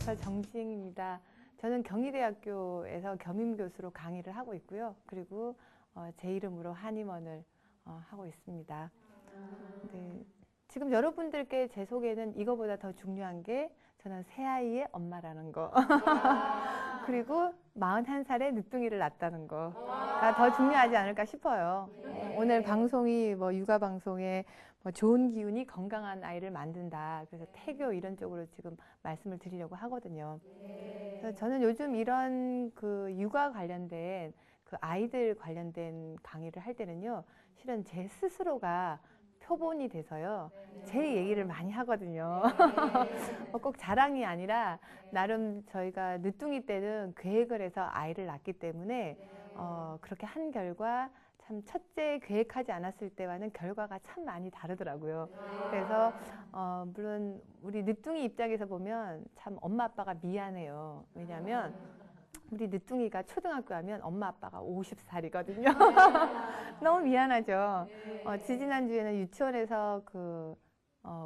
안녕하세요. 정지행입니다. 저는 경희대학교에서 겸임교수로 강의를 하고 있고요. 그리고 제 이름으로 한의원을 하고 있습니다. 네, 지금 여러분들께 제 소개는 이거보다 더 중요한 게 저는 새아이의 엄마라는 거 그리고 41살에 늦둥이를 낳았다는 거가 더 중요하지 않을까 싶어요. 오늘 방송이 육아 방송에 좋은 기운이 건강한 아이를 만든다. 그래서 태교 이런 쪽으로 지금 말씀을 드리려고 하거든요. 그래서 저는 요즘 이런 육아 관련된 아이들 관련된 강의를 할 때는요, 실은 제 스스로가 표본이 돼서요, 제 얘기를 많이 하거든요. 꼭 자랑이 아니라 나름 저희가 늦둥이 때는 계획을 해서 아이를 낳기 때문에 그렇게 한 결과 참 첫째 계획하지 않았을 때와는 결과가 참 많이 다르더라고요. 그래서 물론 우리 늦둥이 입장에서 보면 참 엄마 아빠가 미안해요. 왜냐하면 우리 늦둥이가 초등학교 하면 엄마 아빠가 50살이거든요. 너무 미안하죠. 지지난주에는 유치원에서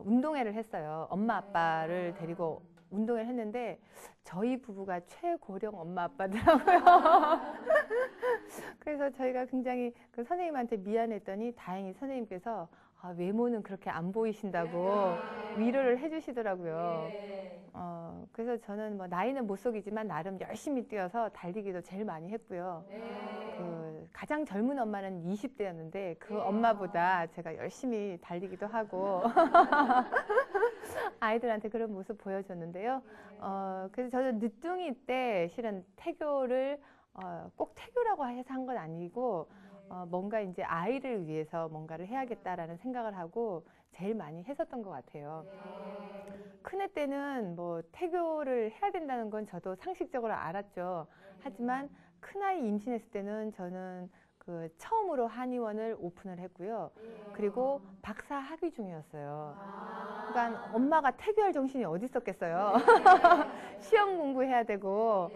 운동회를 했어요. 엄마 아빠를 데리고 운동회를 했는데 저희 부부가 최고령 엄마 아빠더라고요. 그래서 저희가 굉장히 선생님한테 미안했더니 다행히 선생님께서 외모는 그렇게 안 보이신다고 위로를 해주시더라고요. 그래서 저는 나이는 못 속이지만 나름 열심히 뛰어서 달리기도 제일 많이 했고요. 가장 젊은 엄마는 20대였는데 그 엄마보다 제가 열심히 달리기도 하고 아이들한테 그런 모습 보여줬는데요. 그래서 저는 늦둥이 때 실은 태교를 꼭 태교라고 해서 한 건 아니고 뭔가 이제 아이를 위해서 뭔가를 해야겠다라는 생각을 하고 제일 많이 했었던 것 같아요. 큰애 때는 태교를 해야 된다는 건 저도 상식적으로 알았죠. 하지만 큰아이 임신했을 때는 저는 처음으로 한의원을 오픈을 했고요. 그리고 박사 학위 중이었어요. 그러니까 엄마가 태교할 정신이 어디 있었겠어요. 시험 공부해야 되고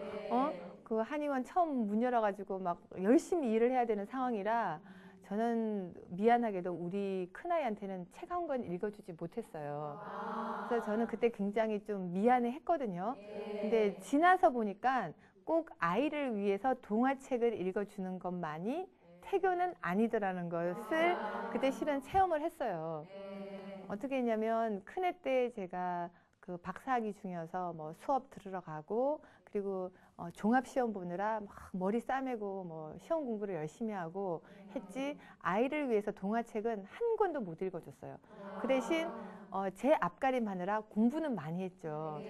그 한의원 처음 문 열어가지고 막 열심히 일을 해야 되는 상황이라 저는 미안하게도 우리 큰아이한테는 책 한 권 읽어주지 못했어요. 그래서 저는 그때 굉장히 좀 미안해 했거든요. 근데 지나서 보니까 꼭 아이를 위해서 동화책을 읽어주는 것만이 태교는 아니더라는 것을 그때 실은 체험을 했어요. 어떻게 했냐면 큰애 때 제가 박사학위 중이어서 수업 들으러 가고 그리고 종합시험 보느라 막 머리 싸매고 시험 공부를 열심히 하고 했지 아이를 위해서 동화책은 한 권도 못 읽어줬어요. 그 대신 제 앞가림 하느라 공부는 많이 했죠.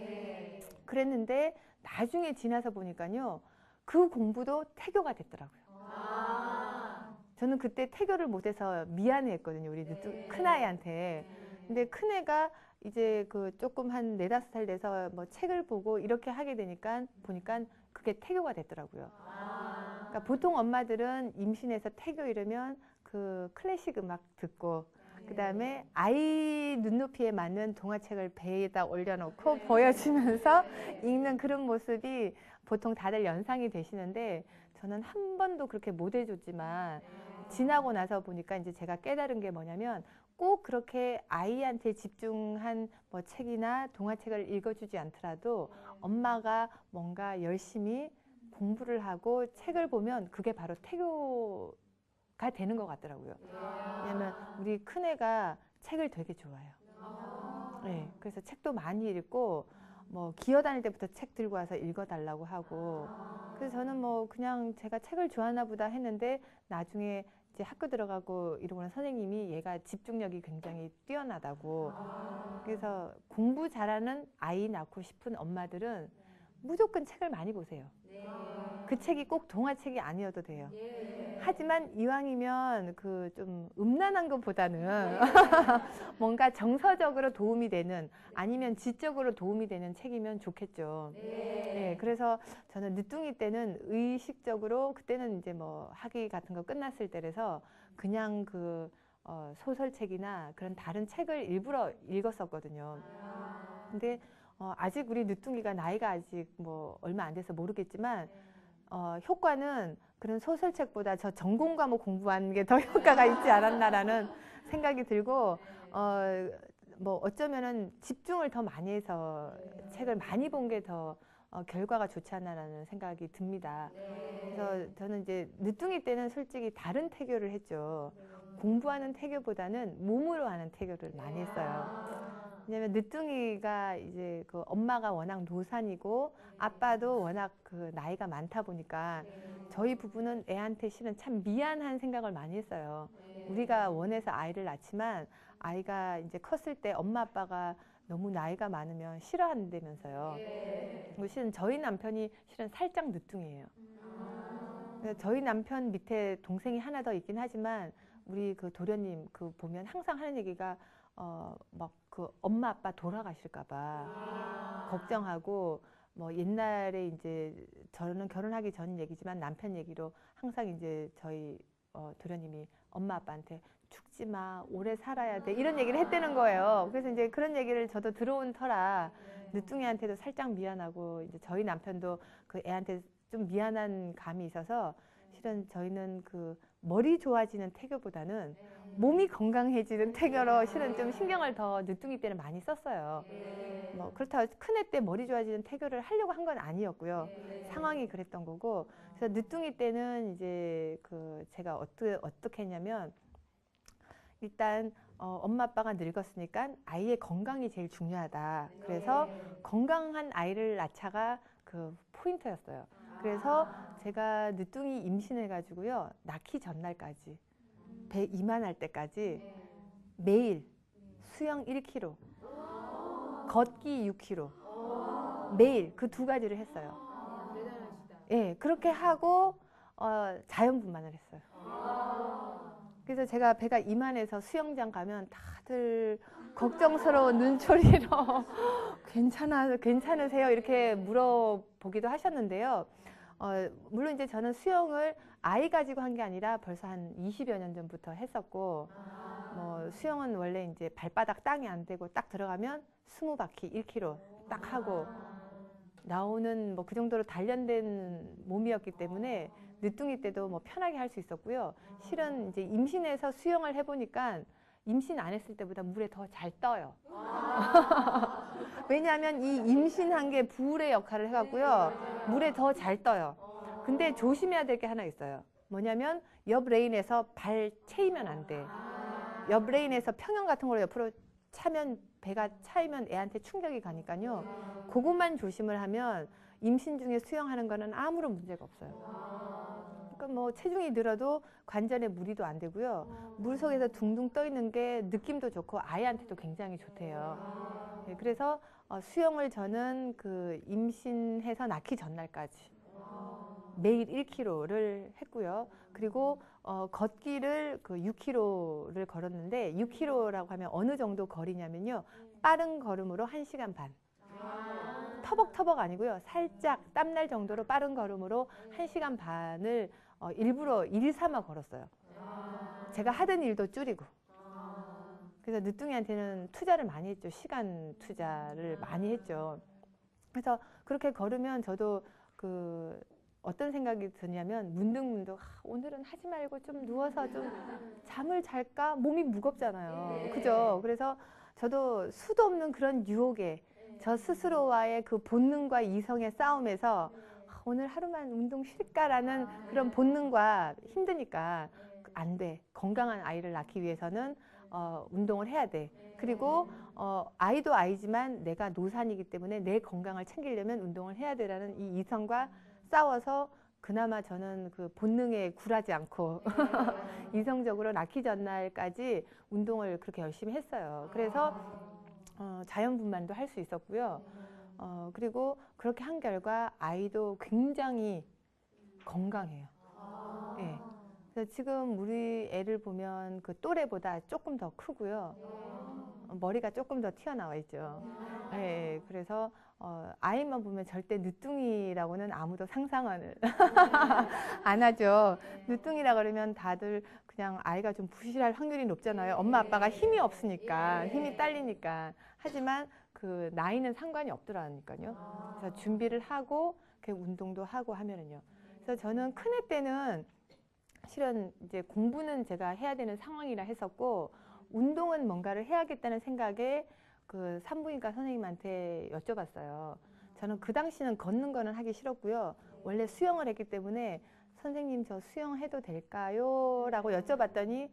그랬는데 나중에 지나서 보니까요, 그 공부도 태교가 됐더라고요. 저는 그때 태교를 못해서 미안해했거든요, 우리 큰아이한테. 근데 큰애가 이제 조금 한 4, 5살 돼서 책을 보고 이렇게 하게 되니까 보니까 그게 태교가 됐더라고요. 그러니까 보통 엄마들은 임신해서 태교 이러면 클래식 음악 듣고 그 다음에 아이 눈높이에 맞는 동화책을 배에다 올려놓고 보여주면서 읽는 그런 모습이 보통 다들 연상이 되시는데 저는 한 번도 그렇게 못 해줬지만 지나고 나서 보니까 이제 제가 깨달은 게 뭐냐면 꼭 그렇게 아이한테 집중한 책이나 동화책을 읽어주지 않더라도 엄마가 뭔가 열심히 공부를 하고 책을 보면 그게 바로 태교가 되는 것 같더라고요. 왜냐면 우리 큰애가 책을 되게 좋아해요. 네, 그래서 책도 많이 읽고 기어 다닐 때부터 책 들고 와서 읽어달라고 하고 그래서 저는 그냥 제가 책을 좋아하나 보다 했는데 나중에 이제 학교 들어가고 이러고는 선생님이 얘가 집중력이 굉장히 뛰어나다고 그래서 공부 잘하는 아이 낳고 싶은 엄마들은 무조건 책을 많이 보세요. 그 책이 꼭 동화책이 아니어도 돼요. 하지만 이왕이면 좀 음란한 것보다는 뭔가 정서적으로 도움이 되는 아니면 지적으로 도움이 되는 책이면 좋겠죠. 네, 그래서 저는 늦둥이 때는 의식적으로 그때는 이제 학위 같은 거 끝났을 때라서 그냥 소설책이나 그런 다른 책을 일부러 읽었었거든요. 근데 아직 우리 늦둥이가 나이가 아직 얼마 안 돼서 모르겠지만 효과는 그런 소설책보다 저 전공 과목 공부하는 게 더 효과가 있지 않았나라는 생각이 들고 뭐 어쩌면은 집중을 더 많이 해서 책을 많이 본 게 더 결과가 좋지 않나라는 생각이 듭니다. 그래서 저는 이제 늦둥이 때는 솔직히 다른 태교를 했죠. 공부하는 태교보다는 몸으로 하는 태교를 많이 했어요. 왜냐면 늦둥이가 이제 그 엄마가 워낙 노산이고 아빠도 워낙 그 나이가 많다 보니까 저희 부부는 애한테 실은 참 미안한 생각을 많이 했어요. 우리가 원해서 아이를 낳지만 아이가 이제 컸을 때 엄마 아빠가 너무 나이가 많으면 싫어한다면서요. 그리고 실은 저희 남편이 실은 살짝 늦둥이에요. 그래서 저희 남편 밑에 동생이 하나 더 있긴 하지만 우리 그 도련님 그 보면 항상 하는 얘기가 막 그 엄마 아빠 돌아가실까 봐 걱정하고 뭐 옛날에 이제 저는 결혼하기 전 얘기지만 남편 얘기로 항상 이제 저희 도련님이 엄마 아빠한테 죽지 마, 오래 살아야 돼 이런 얘기를 했다는 거예요. 그래서 이제 그런 얘기를 저도 들어온 터라 늦둥이한테도 살짝 미안하고 이제 저희 남편도 그 애한테 좀 미안한 감이 있어서 실은 저희는 그 머리 좋아지는 태교보다는 몸이 건강해지는 태교로 실은 좀 신경을 더 늦둥이 때는 많이 썼어요. 뭐 그렇다고 큰애 때 머리 좋아지는 태교를 하려고 한 건 아니었고요. 상황이 그랬던 거고. 그래서 늦둥이 때는 이제 그 제가 어떻게 했냐면 일단 엄마 아빠가 늙었으니까 아이의 건강이 제일 중요하다. 그래서 건강한 아이를 낳자가 그 포인트였어요. 그래서 제가 늦둥이 임신해가지고요. 낳기 전날까지 배 이만할 때까지 매일 수영 1km, 걷기 6km 매일 그 두 가지를 했어요. 예, 그렇게 하고 자연분만을 했어요. 그래서 제가 배가 이만해서 수영장 가면 다들 걱정스러운 눈초리로 괜찮으세요? 이렇게 물어보기도 하셨는데요. 물론 이제 저는 수영을 아이 가지고 한 게 아니라 벌써 한 20여 년 전부터 했었고, 뭐 수영은 원래 이제 발바닥 땅이 안 되고 딱 들어가면 20바퀴 1km 딱 하고 나오는 뭐 그 정도로 단련된 몸이었기 때문에 늦둥이 때도 뭐 편하게 할 수 있었고요. 실은 이제 임신해서 수영을 해보니까 임신 안 했을 때보다 물에 더 잘 떠요. 왜냐하면 이 임신한 게 부울의 역할을 해갖고요. 물에 더 잘 떠요. 근데 조심해야 될 게 하나 있어요. 뭐냐면 옆 레인에서 발 채이면 안 돼. 옆 레인에서 평영 같은 걸로 옆으로 차면 배가 차이면 애한테 충격이 가니까요. 그것만 조심을 하면 임신 중에 수영하는 거는 아무런 문제가 없어요. 그러니까 뭐 체중이 늘어도 관절에 무리도 안 되고요. 물 속에서 둥둥 떠 있는 게 느낌도 좋고 아이한테도 굉장히 좋대요. 네, 그래서 수영을 저는 그 임신해서 낳기 전날까지 매일 1km를 했고요. 그리고 걷기를 그 6km를 걸었는데 6km라고 하면 어느 정도 거리냐면요. 빠른 걸음으로 1시간 반. 터벅터벅 아니고요. 살짝 땀날 정도로 빠른 걸음으로 1시간 반을 일부러 일 삼아 걸었어요. 제가 하던 일도 줄이고. 그래서 늦둥이한테는 투자를 많이 했죠. 시간 투자를 많이 했죠. 그래서 그렇게 걸으면 저도 그 어떤 생각이 드냐면 문득문득 오늘은 하지 말고 좀 누워서 좀 잠을 잘까? 몸이 무겁잖아요. 그죠? 그래서 저도 수도 없는 그런 유혹에 저 스스로와의 그 본능과 이성의 싸움에서 오늘 하루만 운동 쉴까라는 그런 본능과 힘드니까 안 돼. 건강한 아이를 낳기 위해서는 운동을 해야 돼. 그리고 아이도 아이지만 내가 노산이기 때문에 내 건강을 챙기려면 운동을 해야 되라는 이 이성과 싸워서 그나마 저는 그 본능에 굴하지 않고 이성적으로 낳기 전날까지 운동을 그렇게 열심히 했어요. 그래서 자연분만도 할 수 있었고요. 그리고 그렇게 한 결과 아이도 굉장히 건강해요. 네. 그래서 지금 우리 애를 보면 그 또래보다 조금 더 크고요. 머리가 조금 더 튀어나와 있죠. 네, 그래서 아이만 보면 절대 늦둥이라고는 아무도 상상을 안 하죠. 늦둥이라 그러면 다들 그냥 아이가 좀 부실할 확률이 높잖아요. 엄마 아빠가 힘이 없으니까, 힘이 딸리니까. 하지만 그 나이는 상관이 없더라니까요. 그래서 준비를 하고 운동도 하고 하면은요. 그래서 저는 큰애 때는 실은 이제 공부는 제가 해야 되는 상황이라 했었고 운동은 뭔가를 해야겠다는 생각에 그 산부인과 선생님한테 여쭤봤어요. 저는 그 당시는 걷는 거는 하기 싫었고요. 원래 수영을 했기 때문에 선생님 저 수영해도 될까요? 라고 여쭤봤더니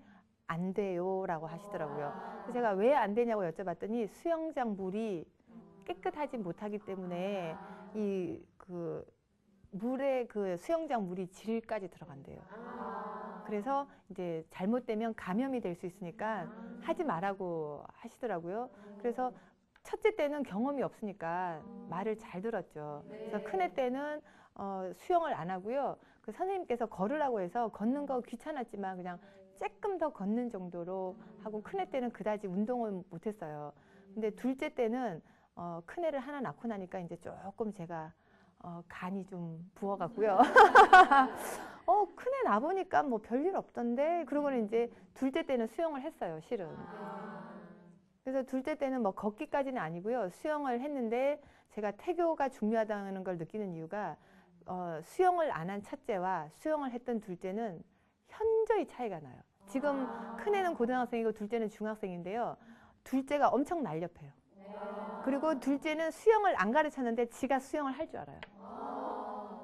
안 돼요 라고 하시더라고요. 그래서 제가 왜 안 되냐고 여쭤봤더니 수영장 물이 깨끗하지 못하기 때문에 이 그 물에 그 수영장 물이 질까지 들어간대요. 그래서 이제 잘못되면 감염이 될 수 있으니까 하지 말라고 하시더라고요. 그래서 첫째 때는 경험이 없으니까 말을 잘 들었죠. 그래서 큰애 때는 수영을 안 하고요. 그 선생님께서 걸으라고 해서 걷는 거 귀찮았지만 그냥 조금 더 걷는 정도로 하고 큰애 때는 그다지 운동을 못했어요. 근데 둘째 때는 큰애를 하나 낳고 나니까 이제 조금 제가 간이 좀 부어갖고요. 큰애 낳아보니까 뭐 별일 없던데. 그러고는 이제 둘째 때는 수영을 했어요, 실은. 그래서 둘째 때는 뭐 걷기까지는 아니고요. 수영을 했는데 제가 태교가 중요하다는 걸 느끼는 이유가 수영을 안 한 첫째와 수영을 했던 둘째는 현저히 차이가 나요. 지금 큰애는 고등학생이고 둘째는 중학생인데요. 둘째가 엄청 날렵해요. 그리고 둘째는 수영을 안 가르쳤는데 지가 수영을 할 줄 알아요.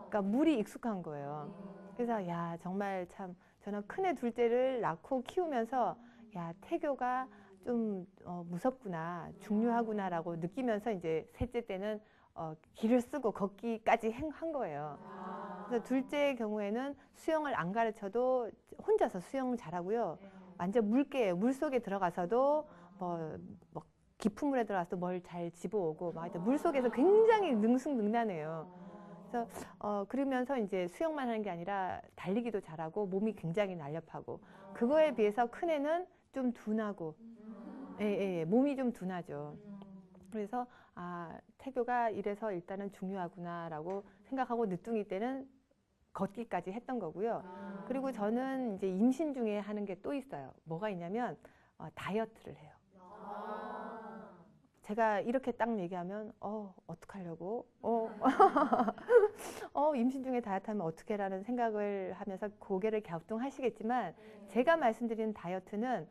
그러니까 물이 익숙한 거예요. 그래서 야 정말 참 저는 큰애 둘째를 낳고 키우면서 야 태교가 좀 무섭구나, 중요하구나라고 느끼면서 이제 셋째 때는 기를 쓰고 걷기까지 한 거예요. 그래서 둘째의 경우에는 수영을 안 가르쳐도 혼자서 수영 잘하고요. 완전 물개예요. 물속에 들어가서도 뭐 깊은 물에 들어가서 뭘 잘 집어오고 막 물속에서 굉장히 능수능란해요. 그래서 그러면서 이제 수영만 하는 게 아니라 달리기도 잘하고 몸이 굉장히 날렵하고 그거에 비해서 큰애는 좀 둔하고 예, 몸이 좀 둔하죠. 그래서 태교가 이래서 일단은 중요하구나라고 생각하고 늦둥이 때는 걷기까지 했던 거고요. 그리고 저는 이제 임신 중에 하는 게 또 있어요. 뭐가 있냐면 다이어트를 해요. 제가 이렇게 딱 얘기하면 어떡하려고? 임신 중에 다이어트 하면 어떻게 라는 생각을 하면서 고개를 갸우뚱하시겠지만 제가 말씀드리는 다이어트는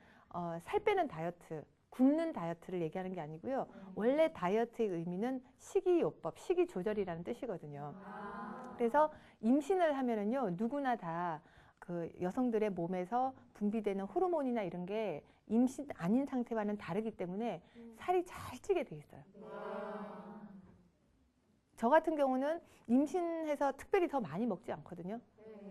살 빼는 다이어트, 굶는 다이어트를 얘기하는 게 아니고요. 원래 다이어트의 의미는 식이요법, 식이조절이라는 뜻이거든요. 그래서 임신을 하면은요, 누구나 다 그 여성들의 몸에서 분비되는 호르몬이나 이런 게 임신 아닌 상태와는 다르기 때문에 살이 잘 찌게 돼 있어요. 저 같은 경우는 임신해서 특별히 더 많이 먹지 않거든요.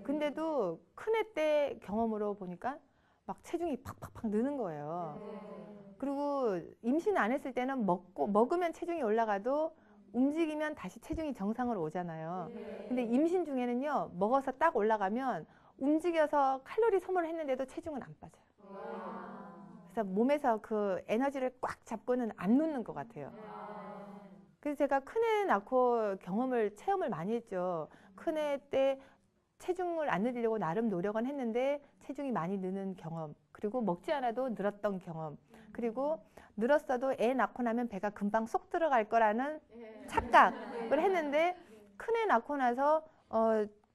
근데도 큰애 때 경험으로 보니까 막 체중이 팍팍팍 느는 거예요. 그리고 임신 안 했을 때는 먹으면 체중이 올라가도 움직이면 다시 체중이 정상으로 오잖아요. 근데 임신 중에는요, 먹어서 딱 올라가면 움직여서 칼로리 소모를 했는데도 체중은 안 빠져요. 그래서 몸에서 그 에너지를 꽉 잡고는 안 놓는 것 같아요. 그래서 제가 큰애 낳고 체험을 많이 했죠. 큰애 때 체중을 안 늘리려고 나름 노력은 했는데 체중이 많이 느는 경험, 그리고 먹지 않아도 늘었던 경험, 그리고 늘었어도 애 낳고 나면 배가 금방 쏙 들어갈 거라는 착각을 했는데 큰애 낳고 나서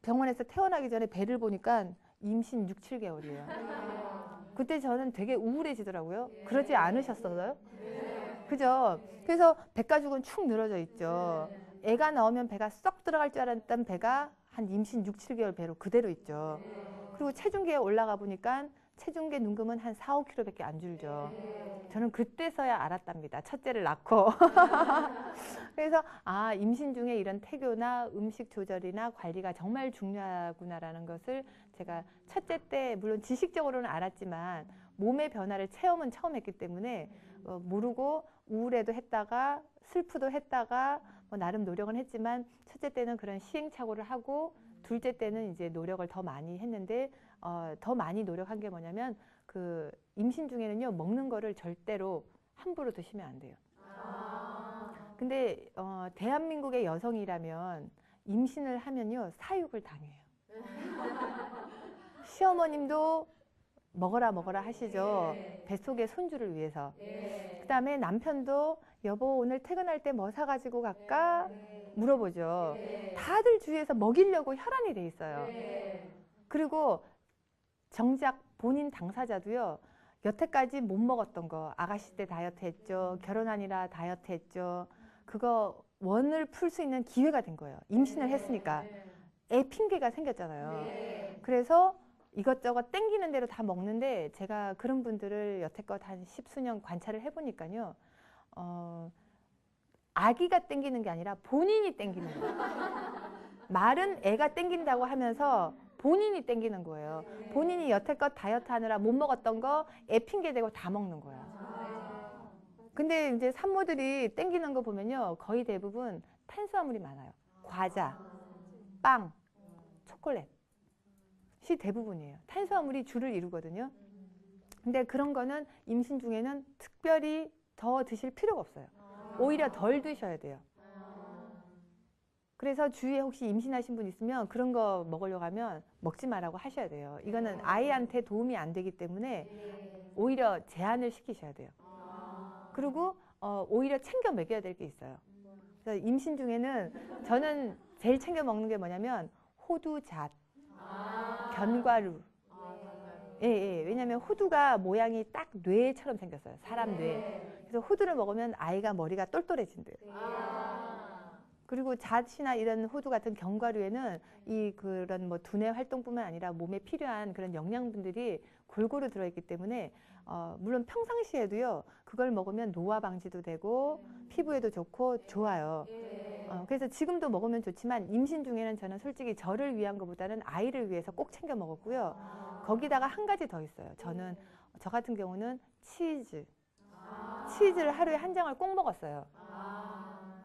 병원에서 태어나기 전에 배를 보니까 임신 6, 7개월이에요. 그때 저는 되게 우울해지더라고요. 그러지 않으셨어요? 그죠? 그래서 배가죽은 축 늘어져 있죠. 애가 나오면 배가 쏙 들어갈 줄 알았던 배가 한 임신 6, 7개월 배로 그대로 있죠. 그리고 체중계에 올라가 보니까 체중계 눈금은 한 4, 5kg밖에 안 줄죠. 저는 그때서야 알았답니다. 첫째를 낳고. 그래서 임신 중에 이런 태교나 음식 조절이나 관리가 정말 중요하구나라는 것을 제가 첫째 때 물론 지식적으로는 알았지만 몸의 변화를 체험은 처음 했기 때문에 모르고 우울해도 했다가 슬프도 했다가 나름 노력은 했지만 첫째 때는 그런 시행착오를 하고 둘째 때는 이제 노력을 더 많이 했는데 더 많이 노력한 게 뭐냐면 그 임신 중에는요 먹는 거를 절대로 함부로 드시면 안 돼요. 근데 대한민국의 여성이라면 임신을 하면요 사육을 당해요. 시어머님도 먹어라 하시죠. 뱃속의 손주를 위해서. 그 다음에 남편도 여보 오늘 퇴근할 때 뭐 사가지고 갈까? 물어보죠. 다들 주위에서 먹이려고 혈안이 돼 있어요. 그리고 정작 본인 당사자도요. 여태까지 못 먹었던 거, 아가씨 때 다이어트 했죠, 결혼하니라 다이어트 했죠, 그거 원을 풀 수 있는 기회가 된 거예요. 임신을 했으니까. 애 핑계가 생겼잖아요. 그래서 이것저것 땡기는 대로 다 먹는데, 제가 그런 분들을 여태껏 한 10수년 관찰을 해보니까요, 아기가 땡기는 게 아니라 본인이 땡기는 거예요. 말은 애가 땡긴다고 하면서 본인이 땡기는 거예요. 본인이 여태껏 다이어트 하느라 못 먹었던 거 애 핑계 대고 다 먹는 거예요. 근데 이제 산모들이 땡기는 거 보면요, 거의 대부분 탄수화물이 많아요. 과자, 빵, 초콜릿이 대부분이에요. 탄수화물이 주를 이루거든요. 근데 그런 거는 임신 중에는 특별히 더 드실 필요가 없어요. 오히려 덜 드셔야 돼요. 그래서 주위에 혹시 임신하신 분 있으면 그런 거 먹으려고 하면 먹지 말라고 하셔야 돼요. 이거는 아이한테 도움이 안 되기 때문에 오히려 제한을 시키셔야 돼요. 그리고 오히려 챙겨 먹여야 될 게 있어요. 그래서 임신 중에는 저는 제일 챙겨 먹는 게 뭐냐면 호두잣, 견과류. 예, 예. 왜냐면 호두가 모양이 딱 뇌처럼 생겼어요. 사람 뇌. 그래서 호두를 먹으면 아이가 머리가 똘똘해진대요. 그리고 잣이나 이런 호두 같은 견과류에는 이 그런 뭐 두뇌 활동뿐만 아니라 몸에 필요한 그런 영양분들이 골고루 들어있기 때문에 물론 평상시에도요, 그걸 먹으면 노화 방지도 되고 피부에도 좋고 좋아요. 그래서 지금도 먹으면 좋지만 임신 중에는 저는 솔직히 저를 위한 것보다는 아이를 위해서 꼭 챙겨 먹었고요. 거기다가 한 가지 더 있어요. 저 같은 경우는 치즈를 하루에 한 장을 꼭 먹었어요.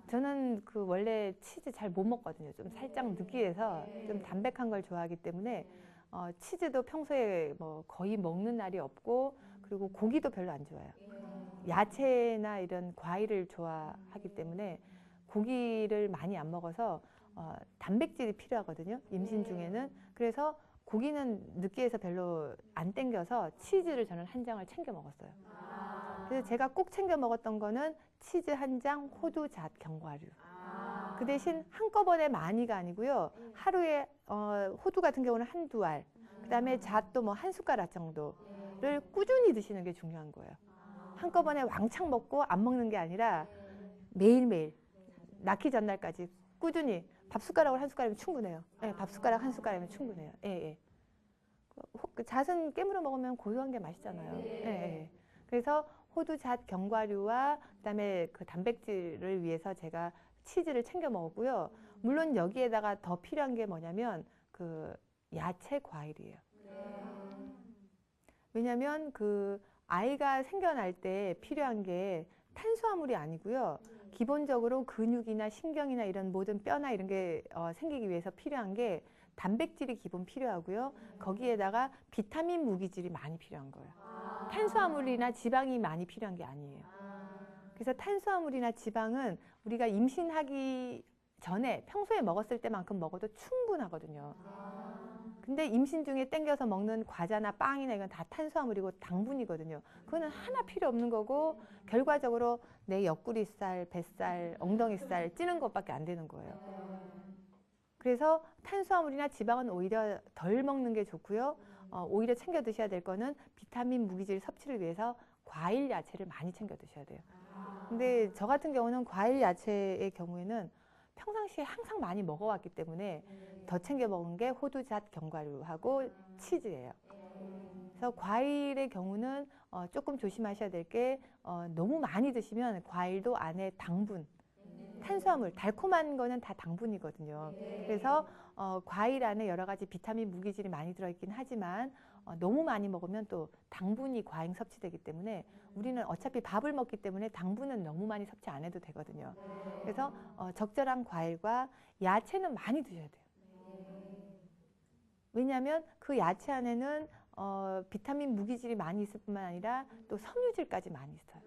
저는 그 원래 치즈 잘 못 먹거든요. 좀 살짝 느끼해서 좀 담백한 걸 좋아하기 때문에 치즈도 평소에 뭐 거의 먹는 날이 없고, 그리고 고기도 별로 안 좋아해요. 야채나 이런 과일을 좋아하기 때문에 고기를 많이 안 먹어서 단백질이 필요하거든요. 임신 중에는. 그래서 고기는 느끼해서 별로 안 땡겨서 치즈를 저는 한 장을 챙겨 먹었어요. 그래서 제가 꼭 챙겨 먹었던 거는 치즈 한 장, 호두잣, 견과류. 그 대신 한꺼번에 많이가 아니고요. 하루에 호두 같은 경우는 한두 알, 그 다음에 잣도 뭐 한 숟가락 정도를 꾸준히 드시는 게 중요한 거예요. 한꺼번에 왕창 먹고 안 먹는 게 아니라 매일매일 낳기 전날까지 꾸준히 밥 숟가락을 한 숟가락이면 충분해요. 네, 밥 숟가락 한 숟가락이면 충분해요. 예, 예. 잣은 깨물어 먹으면 고소한 게 맛있잖아요. 예, 예. 그래서 호두, 잣, 견과류와 그다음에 그 단백질을 위해서 제가 치즈를 챙겨 먹었고요. 물론 여기에다가 더 필요한 게 뭐냐면 그 야채 과일이에요. 왜냐면 그 아이가 생겨날 때 필요한 게 탄수화물이 아니고요. 기본적으로 근육이나 신경이나 이런 모든 뼈나 이런 게 생기기 위해서 필요한 게 단백질이 기본 필요하고요. 거기에다가 비타민, 무기질이 많이 필요한 거예요. 탄수화물이나 지방이 많이 필요한 게 아니에요. 그래서 탄수화물이나 지방은 우리가 임신하기 전에 평소에 먹었을 때만큼 먹어도 충분하거든요. 근데 임신 중에 땡겨서 먹는 과자나 빵이나 이건 다 탄수화물이고 당분이거든요. 그거는 하나 필요 없는 거고 결과적으로 내 옆구리살, 뱃살, 엉덩이살 찌는 것밖에 안 되는 거예요. 그래서 탄수화물이나 지방은 오히려 덜 먹는 게 좋고요. 오히려 챙겨 드셔야 될 거는 비타민, 무기질 섭취를 위해서 과일, 야채를 많이 챙겨 드셔야 돼요. 근데 저 같은 경우는 과일, 야채의 경우에는 평상시에 항상 많이 먹어왔기 때문에 더 챙겨 먹은 게 호두잣, 견과류하고 치즈예요. 그래서 과일의 경우는 조금 조심하셔야 될 게 너무 많이 드시면 과일도 안에 당분, 탄수화물, 달콤한 거는 다 당분이거든요. 그래서 과일 안에 여러 가지 비타민, 무기질이 많이 들어있긴 하지만 너무 많이 먹으면 또 당분이 과잉 섭취되기 때문에 우리는 어차피 밥을 먹기 때문에 당분은 너무 많이 섭취 안 해도 되거든요. 그래서 적절한 과일과 야채는 많이 드셔야 돼요. 왜냐하면 그 야채 안에는 비타민, 무기질이 많이 있을 뿐만 아니라 또 섬유질까지 많이 있어요.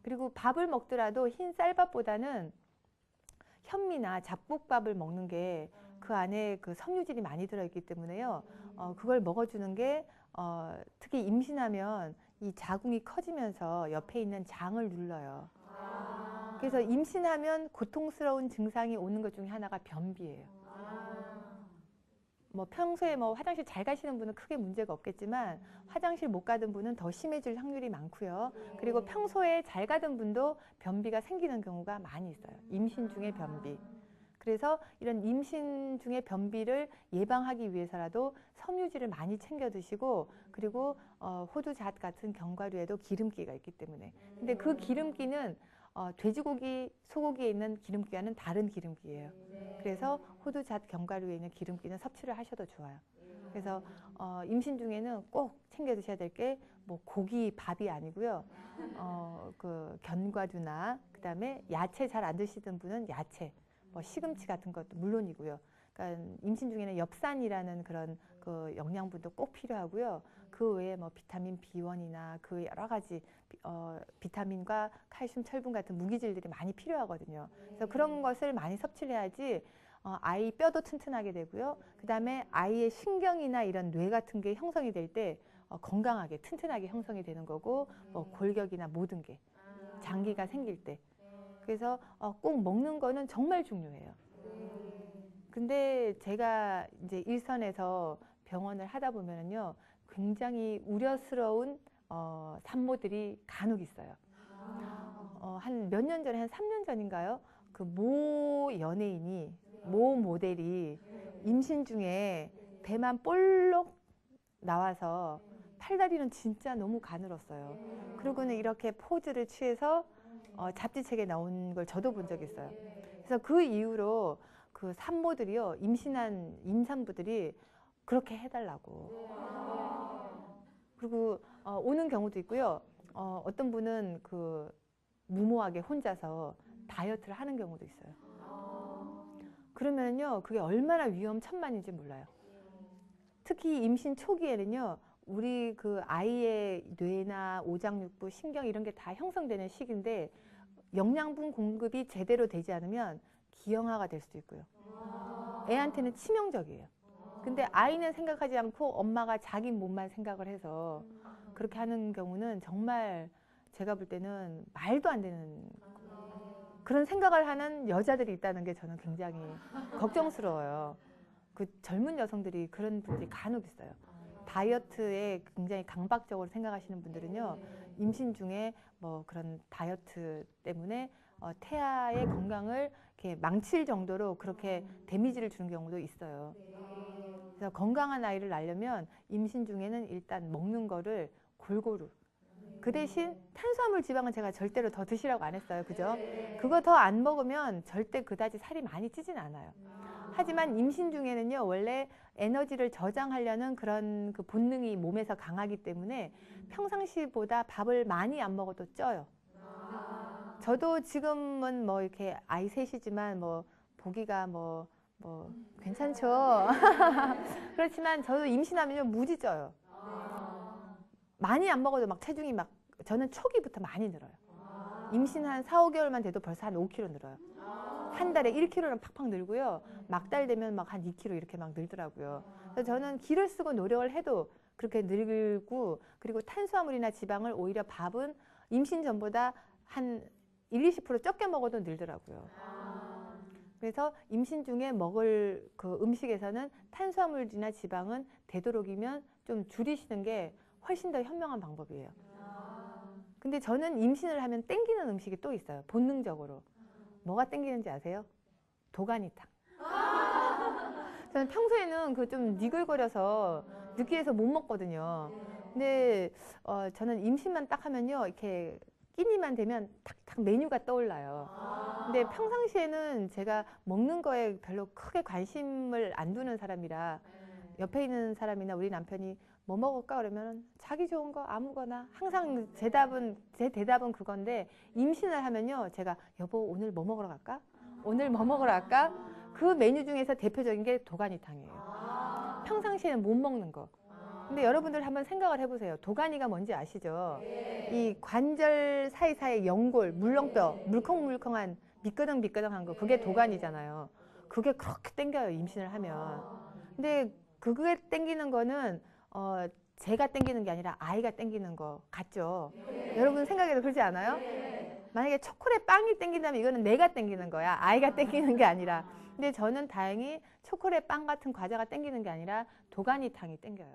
그리고 밥을 먹더라도 흰 쌀밥보다는 현미나 잡곡밥을 먹는 게 그 안에 그 섬유질이 많이 들어있기 때문에요. 그걸 먹어주는 게 특히 임신하면 이 자궁이 커지면서 옆에 있는 장을 눌러요. 그래서 임신하면 고통스러운 증상이 오는 것 중에 하나가 변비예요. 뭐 평소에 뭐 화장실 잘 가시는 분은 크게 문제가 없겠지만 화장실 못 가던 분은 더 심해질 확률이 많고요. 그리고 평소에 잘 가던 분도 변비가 생기는 경우가 많이 있어요. 임신 중에 변비. 그래서 이런 임신 중에 변비를 예방하기 위해서라도 섬유질을 많이 챙겨 드시고, 그리고 호두잣 같은 견과류에도 기름기가 있기 때문에. 근데 그 기름기는 돼지고기, 소고기에 있는 기름기와는 다른 기름기예요. 그래서 호두잣 견과류에 있는 기름기는 섭취를 하셔도 좋아요. 그래서 임신 중에는 꼭 챙겨 드셔야 될 게 뭐 고기, 밥이 아니고요. 그 견과류나 그다음에 야채 잘 안 드시던 분은 야채, 뭐 시금치 같은 것도 물론이고요. 그러니까 임신 중에는 엽산이라는 그런 그 영양분도 꼭 필요하고요. 그 외에 뭐 비타민 B1이나 그 여러 가지 비타민과 칼슘, 철분 같은 무기질들이 많이 필요하거든요. 그래서 그런 것을 많이 섭취를 해야지 아이 뼈도 튼튼하게 되고요. 그 다음에 아이의 신경이나 이런 뇌 같은 게 형성이 될 때 건강하게 튼튼하게 형성이 되는 거고, 뭐 골격이나 모든 게 장기가 생길 때. 그래서 꼭 먹는 거는 정말 중요해요. 근데 제가 이제 일선에서 병원을 하다 보면은요, 굉장히 우려스러운 산모들이 간혹 있어요. 한 몇 년 전에, 한 3년 전인가요? 그 모 연예인이, 모 모델이 임신 중에 배만 볼록 나와서 팔다리는 진짜 너무 가늘었어요. 그리고는 이렇게 포즈를 취해서 잡지책에 나온 걸 저도 본 적이 있어요. 그래서 그 이후로 그 산모들이요, 임신한 임산부들이 그렇게 해달라고. 그리고 오는 경우도 있고요. 어떤 분은 그 무모하게 혼자서 다이어트를 하는 경우도 있어요. 그러면요, 그게 얼마나 위험천만인지 몰라요. 특히 임신 초기에는요, 우리 그 아이의 뇌나 오장육부, 신경 이런 게 다 형성되는 시기인데, 영양분 공급이 제대로 되지 않으면 기형아가 될 수도 있고요. 애한테는 치명적이에요. 근데 아이는 생각하지 않고 엄마가 자기 몸만 생각을 해서 그렇게 하는 경우는 정말 제가 볼 때는 말도 안 되는 그런 생각을 하는 여자들이 있다는 게 저는 굉장히 걱정스러워요. 그 젊은 여성들이 그런 분들이 간혹 있어요. 다이어트에 굉장히 강박적으로 생각하시는 분들은요, 임신 중에 뭐 그런 다이어트 때문에 태아의 건강을 이렇게 망칠 정도로 그렇게 데미지를 주는 경우도 있어요. 그래서 건강한 아이를 낳으려면 임신 중에는 일단 먹는 거를 골고루. 그 대신 탄수화물 지방은 제가 절대로 더 드시라고 안 했어요. 그죠? 그거 더 안 먹으면 절대 그다지 살이 많이 찌진 않아요. 하지만 임신 중에는요, 원래 에너지를 저장하려는 그런 그 본능이 몸에서 강하기 때문에 평상시보다 밥을 많이 안 먹어도 쪄요. 저도 지금은 뭐 이렇게 아이 셋이지만 뭐 보기가 뭐 괜찮죠. 그렇지만 저도 임신하면요, 무지 쪄요. 많이 안 먹어도 막 체중이 막, 저는 초기부터 많이 늘어요. 임신 한 4, 5개월만 돼도 벌써 한 5kg 늘어요. 한 달에 1kg는 팍팍 늘고요. 막달 되면 막 한 2kg 이렇게 막 늘더라고요. 그래서 저는 기를 쓰고 노력을 해도 그렇게 늘고, 그리고 탄수화물이나 지방을 오히려 밥은 임신 전보다 한 20% 적게 먹어도 늘더라고요. 그래서 임신 중에 먹을 그 음식에서는 탄수화물이나 지방은 되도록이면 좀 줄이시는 게 훨씬 더 현명한 방법이에요. 근데 저는 임신을 하면 땡기는 음식이 또 있어요. 본능적으로. 뭐가 땡기는지 아세요? 도가니탕. 저는 평소에는 그 좀 니글거려서 느끼해서 못 먹거든요. 근데 저는 임신만 딱 하면요, 이렇게 끼니만 되면 탁탁 메뉴가 떠올라요. 근데 평상시에는 제가 먹는 거에 별로 크게 관심을 안 두는 사람이라 옆에 있는 사람이나 우리 남편이 뭐 먹을까 그러면 자기 좋은 거 아무거나, 항상 제 대답은 그건데, 임신을 하면요, 제가 여보 오늘 뭐 먹으러 갈까? 오늘 뭐 먹으러 갈까? 그 메뉴 중에서 대표적인 게 도가니탕이에요. 평상시에는 못 먹는 거. 근데 여러분들 한번 생각을 해보세요. 도가니가 뭔지 아시죠? 이 관절 사이사이 연골, 물렁뼈, 물컹물컹한 미끄덩미끄덩한 거, 그게 도가니잖아요. 그게 그렇게 땡겨요, 임신을 하면. 근데 그게 땡기는 거는 제가 땡기는 게 아니라 아이가 땡기는 거 같죠? 여러분 생각해도 그러지 않아요? 만약에 초콜릿 빵이 땡긴다면 이거는 내가 땡기는 거야. 아이가 땡기는 게 아니라. 근데 저는 다행히 초콜릿 빵 같은 과자가 땡기는 게 아니라 도가니탕이 땡겨요.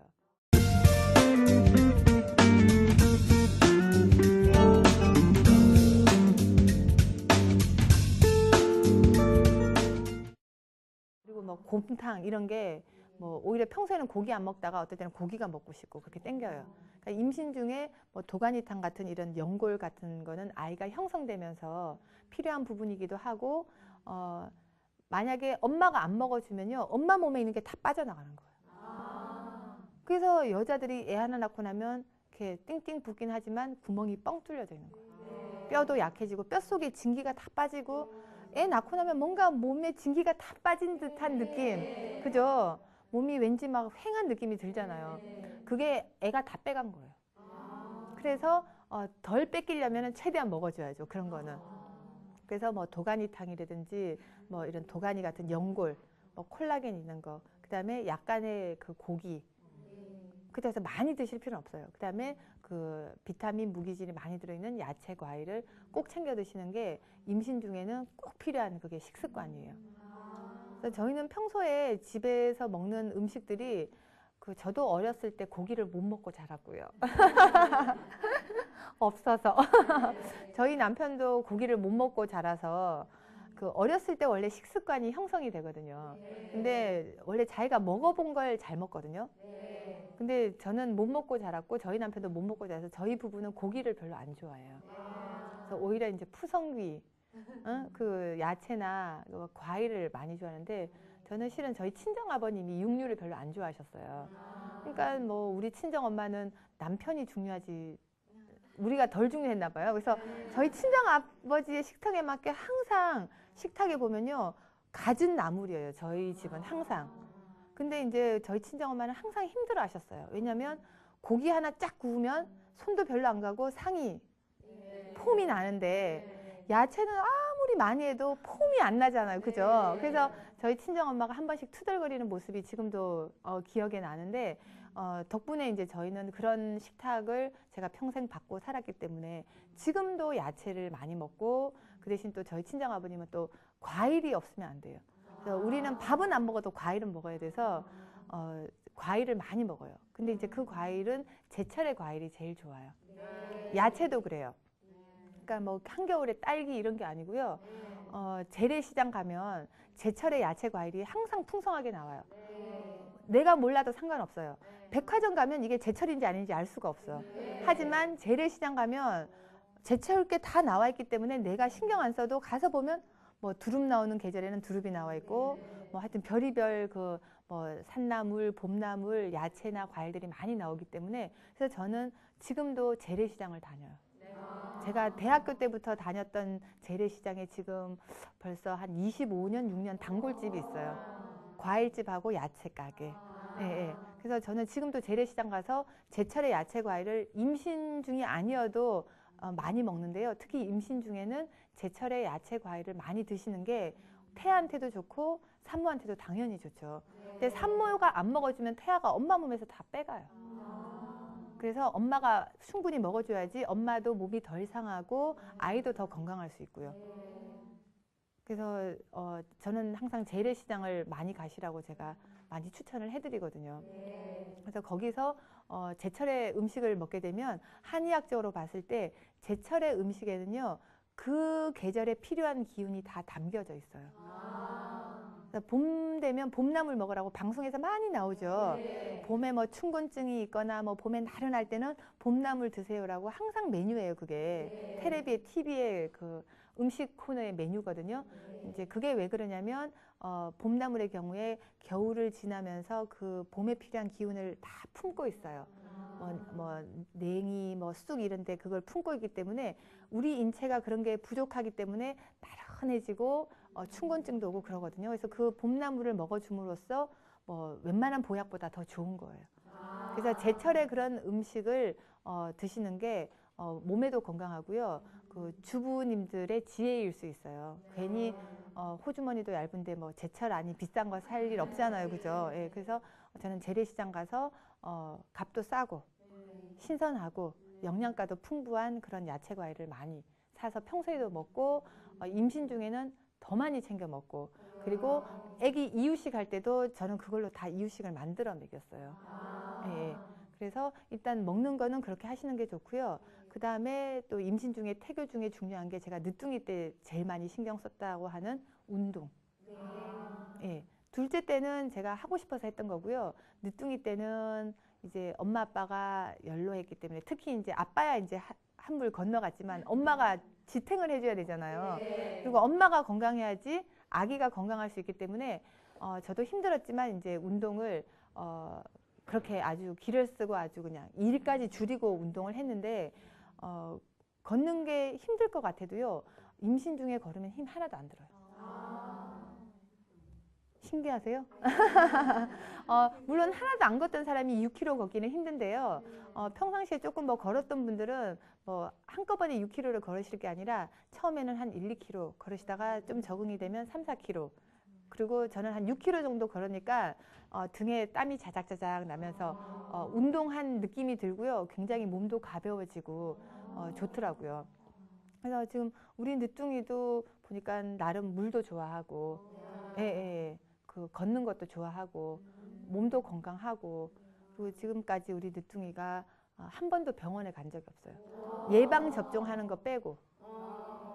그리고 뭐 곰탕 이런 게 뭐 오히려 평소에는 고기 안 먹다가 어떨 때는 고기가 먹고 싶고 그렇게 땡겨요. 그러니까 임신 중에 뭐 도가니탕 같은 이런 연골 같은 거는 아이가 형성되면서 필요한 부분이기도 하고, 만약에 엄마가 안 먹어주면요, 엄마 몸에 있는 게 다 빠져나가는 거예요. 그래서 여자들이 애 하나 낳고 나면 이렇게 띵띵 붓긴 하지만 구멍이 뻥 뚫려져 있는 거예요. 뼈도 약해지고 뼛속에 진기가 다 빠지고, 애 낳고 나면 뭔가 몸에 진기가 다 빠진 듯한 느낌, 그죠? 몸이 왠지 막 휑한 느낌이 들잖아요. 그게 애가 다 빼간 거예요. 그래서 덜 뺏기려면 최대한 먹어줘야죠, 그런 거는. 그래서 뭐 도가니탕이라든지 뭐 이런 도가니 같은 연골, 뭐 콜라겐 있는 거, 그 다음에 약간의 그 고기, 그래서 많이 드실 필요는 없어요. 그 다음에 그 비타민, 무기질이 많이 들어있는 야채, 과일을 꼭 챙겨 드시는 게 임신 중에는 꼭 필요한 그게 식습관이에요. 그래서 저희는 평소에 집에서 먹는 음식들이 저도 어렸을 때 고기를 못 먹고 자랐고요. 없어서. 저희 남편도 고기를 못 먹고 자라서 어렸을 때 원래 식습관이 형성이 되거든요. 근데 원래 자기가 먹어본 걸 잘 먹거든요. 근데 저는 못 먹고 자랐고 저희 남편도 못 먹고 자라서 저희 부부는 고기를 별로 안 좋아해요. 그래서 오히려 이제 푸성귀, 그 야채나 과일을 많이 좋아하는데, 저는 실은 저희 친정 아버님이 육류를 별로 안 좋아하셨어요. 그러니까 뭐 우리 친정 엄마는 남편이 중요하지 우리가 덜 중요했나 봐요. 그래서 저희 친정 아버지의 식탁에 맞게 항상 식탁에 보면요, 갖은 나물이에요. 저희 집은 항상. 근데 이제 저희 친정 엄마는 항상 힘들어 하셨어요. 왜냐면 고기 하나 쫙 구우면 손도 별로 안 가고 상이 폼이 나는데, 야채는 아무리 많이 해도 폼이 안 나잖아요. 그죠? 그래서 저희 친정 엄마가 한 번씩 투덜거리는 모습이 지금도 기억에 나는데, 덕분에 이제 저희는 그런 식탁을 제가 평생 받고 살았기 때문에 지금도 야채를 많이 먹고, 그 대신 또 저희 친정 아버님은 또 과일이 없으면 안 돼요. 그래서 우리는 밥은 안 먹어도 과일은 먹어야 돼서 과일을 많이 먹어요. 근데 이제 그 과일은 제철의 과일이 제일 좋아요. 야채도 그래요. 그러니까 뭐 한겨울에 딸기 이런 게 아니고요. 재래시장 가면 제철의 야채 과일이 항상 풍성하게 나와요. 내가 몰라도 상관없어요. 백화점 가면 이게 제철인지 아닌지 알 수가 없어. 하지만 재래시장 가면 제철 게 다 나와 있기 때문에 내가 신경 안 써도 가서 보면 뭐 두릅 나오는 계절에는 두릅이 나와 있고, 뭐 하여튼 별의별 뭐 산나물, 봄나물, 야채나 과일들이 많이 나오기 때문에, 그래서 저는 지금도 재래시장을 다녀요. 제가 대학교 때부터 다녔던 재래시장에 지금 벌써 한 25년, 6년 단골집이 있어요. 과일집하고 야채 가게. 예, 예. 그래서 저는 지금도 재래시장 가서 제철의 야채 과일을 임신 중이 아니어도 많이 먹는데요. 특히 임신 중에는 제철의 야채 과일을 많이 드시는 게 태아한테도 좋고 산모한테도 당연히 좋죠. 근데 산모가 안 먹어주면 태아가 엄마 몸에서 다 빼가요. 그래서 엄마가 충분히 먹어줘야지 엄마도 몸이 덜 상하고 아이도 더 건강할 수 있고요. 그래서 저는 항상 재래시장을 많이 가시라고 제가 많이 추천을 해드리거든요. 그래서 거기서 제철의 음식을 먹게 되면 한의학적으로 봤을 때 제철의 음식에는요, 그 계절에 필요한 기운이 다 담겨져 있어요. 봄 되면 봄나물 먹으라고 방송에서 많이 나오죠. 봄에 뭐 춘곤증이 있거나 뭐 봄에 나른할 때는 봄나물 드세요라고 항상 메뉴예요. 그게 텔레비에 TV에 그 음식 코너의 메뉴거든요. 이제 그게 왜 그러냐면 봄나물의 경우에 겨울을 지나면서 그 봄에 필요한 기운을 다 품고 있어요. 뭐 냉이, 뭐 쑥 이런데 그걸 품고 있기 때문에 우리 인체가 그런 게 부족하기 때문에 나른해지고 춘곤증도 오고 그러거든요. 그래서 그 봄나물을 먹어줌으로써 뭐 웬만한 보약보다 더 좋은 거예요. 그래서 제철에 그런 음식을 드시는 게 몸에도 건강하고요. 그 주부님들의 지혜일 수 있어요. 괜히 호주머니도 얇은데 뭐 제철 아니 비싼 거 살 일 없잖아요. 그죠? 예, 그래서 저는 재래시장 가서 값도 싸고 신선하고 영양가도 풍부한 그런 야채 과일을 많이 사서 평소에도 먹고 임신 중에는 더 많이 챙겨 먹고, 그리고 아기 이유식 할 때도 저는 그걸로 다 이유식을 만들어 먹였어요. 예. 그래서 일단 먹는 거는 그렇게 하시는 게 좋고요. 그 다음에 또 임신 중에 태교 중에 중요한 게 제가 늦둥이 때 제일 많이 신경 썼다고 하는 운동. 예. 둘째 때는 제가 하고 싶어서 했던 거고요. 늦둥이 때는 이제 엄마 아빠가 연로했기 때문에, 특히 이제 아빠야 이제 한물 건너갔지만 엄마가 지탱을 해줘야 되잖아요. 그리고 엄마가 건강해야지 아기가 건강할 수 있기 때문에 저도 힘들었지만 이제 운동을 그렇게 아주 기를 쓰고 아주 그냥 일까지 줄이고 운동을 했는데, 걷는 게 힘들 것 같아도요, 임신 중에 걸으면 힘 하나도 안 들어요. 신기하세요? 물론 하나도 안 걷던 사람이 6km 걷기는 힘든데요. 평상시에 조금 뭐 걸었던 분들은 뭐 한꺼번에 6km를 걸으실 게 아니라 처음에는 한 1, 2km 걸으시다가 좀 적응이 되면 3, 4km. 그리고 저는 한 6km 정도 걸으니까 등에 땀이 자작자작 나면서 운동한 느낌이 들고요. 굉장히 몸도 가벼워지고 좋더라고요. 그래서 지금 우리 늦둥이도 보니까 나름 물도 좋아하고, 예, 예. 그 걷는 것도 좋아하고, 몸도 건강하고, 그리고 지금까지 우리 늦둥이가 한 번도 병원에 간 적이 없어요. 예방 접종하는 거 빼고.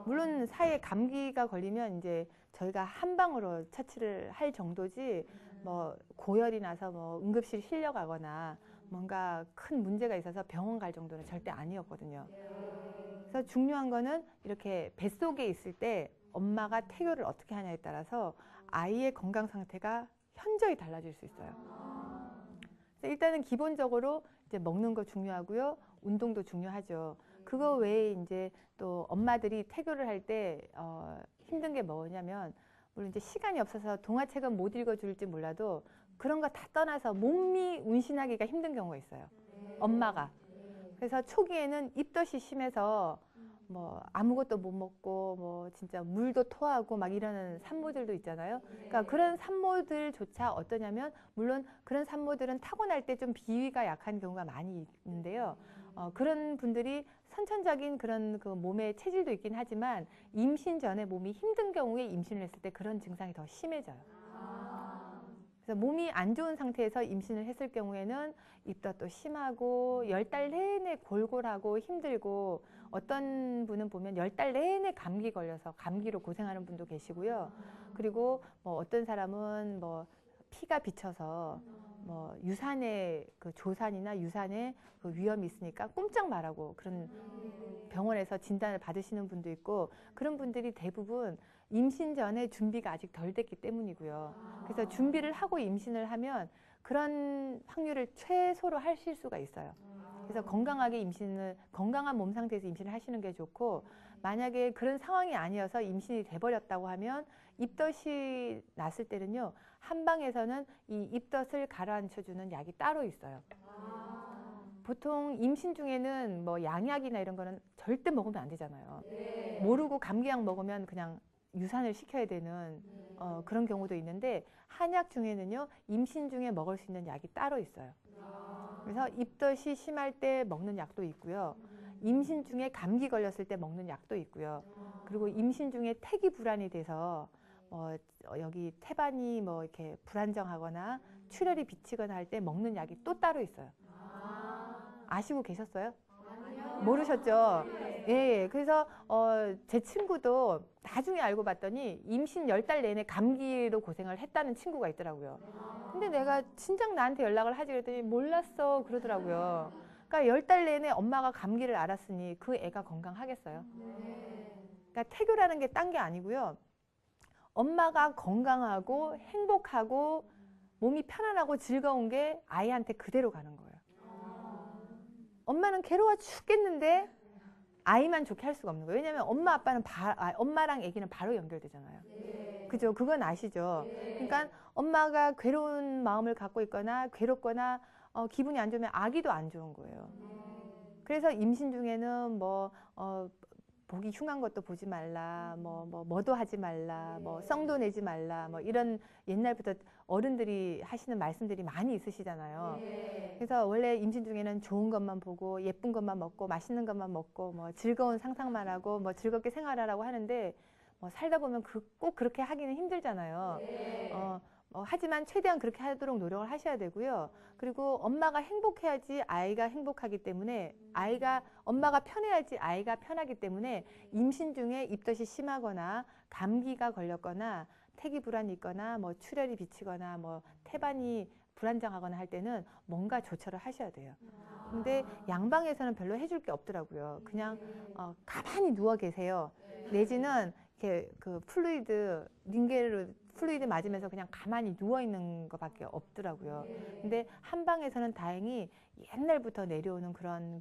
물론 사이에 감기가 걸리면 이제 저희가 한 방으로 처치를 할 정도지, 뭐 고열이 나서 뭐 응급실 실려가거나 뭔가 큰 문제가 있어서 병원 갈 정도는 절대 아니었거든요. 그래서 중요한 거는 이렇게 뱃속에 있을 때 엄마가 태교를 어떻게 하냐에 따라서 아이의 건강 상태가 현저히 달라질 수 있어요. 그래서 일단은 기본적으로 이제 먹는 거 중요하고요. 운동도 중요하죠. 그거 외에 이제 또 엄마들이 태교를 할 때 힘든 게 뭐냐면, 물론 이제 시간이 없어서 동화책은 못 읽어줄지 몰라도 그런 거 다 떠나서 몸이 운신하기가 힘든 경우가 있어요. 엄마가. 그래서 초기에는 입덧이 심해서 뭐 아무것도 못 먹고 뭐 진짜 물도 토하고 막 이러는 산모들도 있잖아요. 그러니까 그런 산모들조차 어떠냐면, 물론 그런 산모들은 타고날 때 좀 비위가 약한 경우가 많이 있는데요. 그런 분들이 선천적인 그런 그 몸의 체질도 있긴 하지만 임신 전에 몸이 힘든 경우에 임신을 했을 때 그런 증상이 더 심해져요. 그래서 몸이 안 좋은 상태에서 임신을 했을 경우에는 입덧도 심하고 10달 내내 골골하고 힘들고, 어떤 분은 보면 10달 내내 감기 걸려서 감기로 고생하는 분도 계시고요. 그리고 뭐 어떤 사람은 뭐 피가 비쳐서 뭐 유산의 그 조산이나 유산의 그 위험이 있으니까 꼼짝 말하고 그런 병원에서 진단을 받으시는 분도 있고, 그런 분들이 대부분 임신 전에 준비가 아직 덜 됐기 때문이고요. 그래서 준비를 하고 임신을 하면 그런 확률을 최소로 하실 수가 있어요. 그래서 건강하게 임신을, 건강한 몸 상태에서 임신을 하시는 게 좋고, 만약에 그런 상황이 아니어서 임신이 돼버렸다고 하면 입덧이 났을 때는요, 한방에서는 이 입덧을 가라앉혀주는 약이 따로 있어요. 보통 임신 중에는 뭐 양약이나 이런 거는 절대 먹으면 안 되잖아요. 모르고 감기약 먹으면 그냥 유산을 시켜야 되는 그런 경우도 있는데, 한약 중에는요, 임신 중에 먹을 수 있는 약이 따로 있어요. 그래서 입덧이 심할 때 먹는 약도 있고요. 임신 중에 감기 걸렸을 때 먹는 약도 있고요. 그리고 임신 중에 태기 불안이 돼서 여기 태반이 뭐 이렇게 불안정하거나 출혈이 비치거나 할 때 먹는 약이 또 따로 있어요. 아시고 계셨어요? 모르셨죠? 예, 그래서 제 친구도 나중에 알고 봤더니 임신 10달 내내 감기로 고생을 했다는 친구가 있더라고요. 근데 내가 진작 나한테 연락을 하지 그랬더니 몰랐어 그러더라고요. 그러니까 10달 내내 엄마가 감기를 앓았으니 그 애가 건강하겠어요? 그러니까 태교라는 게 딴 게 아니고요. 엄마가 건강하고 행복하고 몸이 편안하고 즐거운 게 아이한테 그대로 가는 거예요. 엄마는 괴로워 죽겠는데 아이만 좋게 할 수가 없는 거예요. 왜냐하면 엄마 아빠는 엄마랑 아기는 바로 연결되잖아요. 그죠? 그건 아시죠? 그러니까 엄마가 괴로운 마음을 갖고 있거나 괴롭거나 기분이 안 좋으면 아기도 안 좋은 거예요. 그래서 임신 중에는 뭐 보기 흉한 것도 보지 말라, 뭐도 하지 말라, 뭐 썽도 내지 말라, 뭐 이런 옛날부터 어른들이 하시는 말씀들이 많이 있으시잖아요. 그래서 원래 임신 중에는 좋은 것만 보고 예쁜 것만 먹고 맛있는 것만 먹고 뭐 즐거운 상상만 하고 뭐 즐겁게 생활하라고 하는데, 살다 보면 꼭 그렇게 하기는 힘들잖아요. 하지만 최대한 그렇게 하도록 노력을 하셔야 되고요. 그리고 엄마가 행복해야지 아이가 행복하기 때문에 엄마가 편해야지 아이가 편하기 때문에 임신 중에 입덧이 심하거나 감기가 걸렸거나 태기 불안이 있거나 출혈이 비치거나 태반이 불안정하거나 할 때는 뭔가 조처를 하셔야 돼요. 근데 양방에서는 별로 해줄 게 없더라고요. 그냥 가만히 누워 계세요. 내지는 이렇게 그 링겔 플루이드 맞으면서 그냥 가만히 누워 있는 것밖에 없더라고요. 근데 한방에서는 다행히 옛날부터 내려오는 그런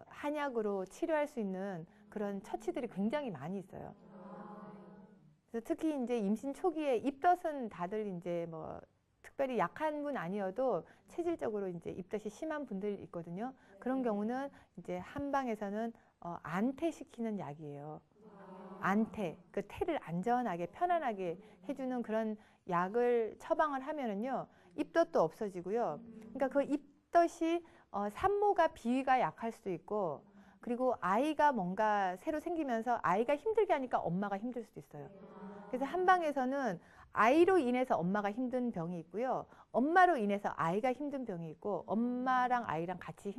한약으로 치료할 수 있는 그런 처치들이 굉장히 많이 있어요. 그래서 특히 이제 임신 초기에 입덧은 다들 이제 특별히 약한 분 아니어도 체질적으로 이제 입덧이 심한 분들 있거든요. 그런 경우는 이제 한방에서는 안태시키는 약이에요. 안태, 그 태를 안전하게 편안하게 해주는 그런 약을 처방을 하면은요, 입덧도 없어지고요. 그러니까 그 입덧이 산모가 비위가 약할 수도 있고, 그리고 아이가 뭔가 새로 생기면서 아이가 힘들게 하니까 엄마가 힘들 수도 있어요. 그래서 한방에서는 아이로 인해서 엄마가 힘든 병이 있고요. 엄마로 인해서 아이가 힘든 병이 있고, 엄마랑 아이랑 같이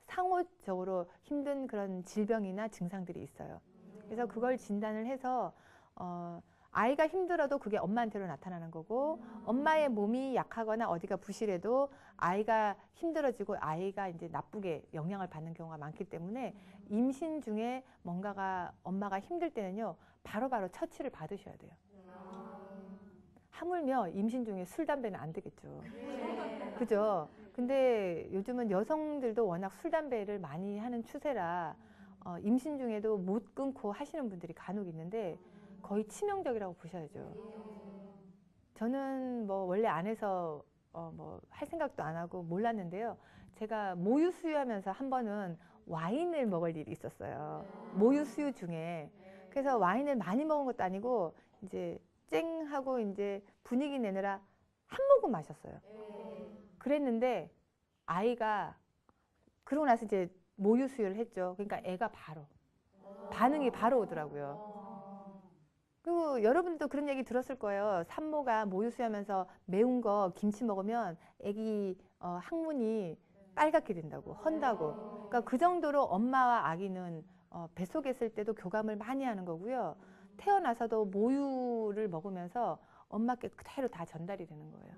상호적으로 힘든 그런 질병이나 증상들이 있어요. 그래서 그걸 진단을 해서 아이가 힘들어도 그게 엄마한테로 나타나는 거고, 엄마의 몸이 약하거나 어디가 부실해도 아이가 힘들어지고 아이가 이제 나쁘게 영향을 받는 경우가 많기 때문에 임신 중에 엄마가 힘들 때는요, 바로바로 처치를 받으셔야 돼요. 하물며 임신 중에 술, 담배는 안 되겠죠. 그죠? 근데 요즘은 여성들도 워낙 술, 담배를 많이 하는 추세라 임신 중에도 못 끊고 하시는 분들이 간혹 있는데 거의 치명적이라고 보셔야죠. 저는 원래 안에서 할 생각도 안 하고 몰랐는데요. 제가 모유 수유하면서 한 번은 와인을 먹을 일이 있었어요. 모유 수유 중에. 그래서 와인을 많이 먹은 것도 아니고 이제 쨍 하고 이제 분위기 내느라 한 모금 마셨어요. 그랬는데 아이가 그러고 나서 이제 모유 수유를 했죠. 그러니까 애가 반응이 바로 오더라고요. 그리고 여러분도 그런 얘기 들었을 거예요. 산모가 모유 수유하면서 매운 거 김치 먹으면 애기 항문이 빨갛게 된다고, 헌다고. 그러니까 그 정도로 엄마와 아기는 뱃속에 있을 때도 교감을 많이 하는 거고요. 태어나서도 모유를 먹으면서 엄마께 그대로 다 전달이 되는 거예요.